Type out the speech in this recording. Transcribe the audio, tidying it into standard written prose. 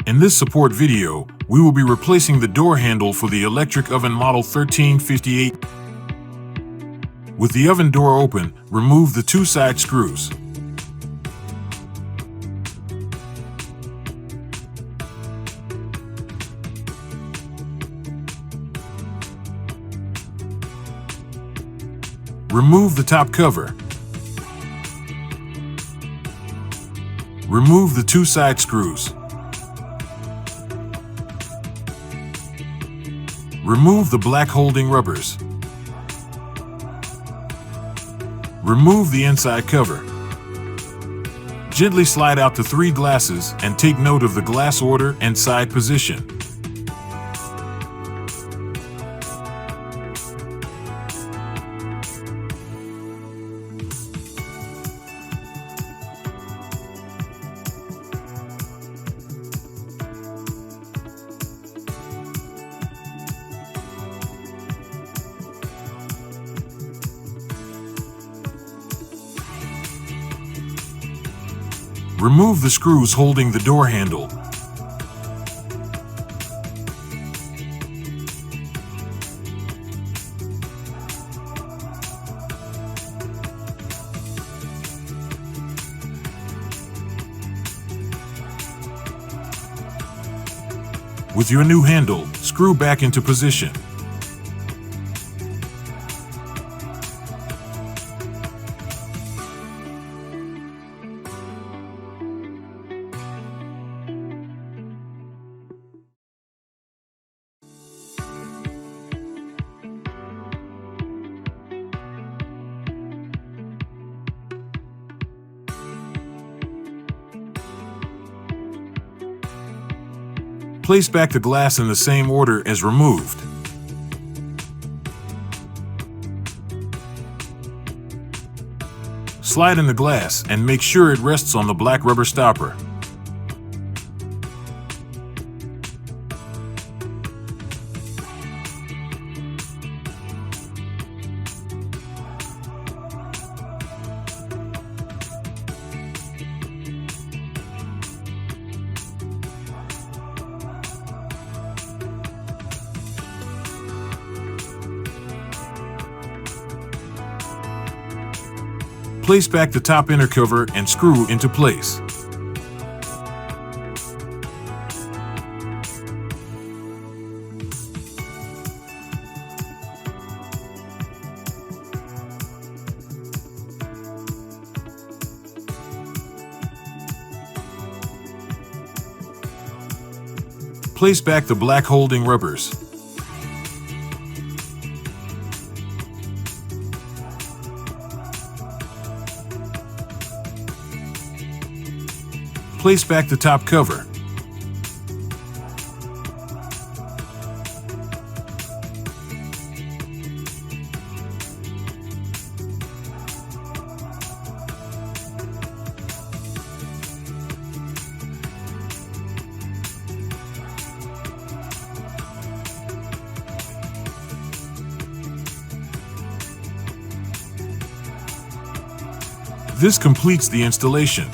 In this support video, we will be replacing the door handle for the electric oven model 1358. With the oven door open, remove the two side screws. Remove the top cover. Remove the two side screws. Remove the black holding rubbers. Remove the inside cover. Gently slide out the 3 glasses and take note of the glass order and side position. Remove the screws holding the door handle. With your new handle, screw back into position. Place back the glass in the same order as removed. Slide in the glass and make sure it rests on the black rubber stopper. Place back the top inner cover and screw into place. Place back the black holding rubbers. Place back the top cover. This completes the installation.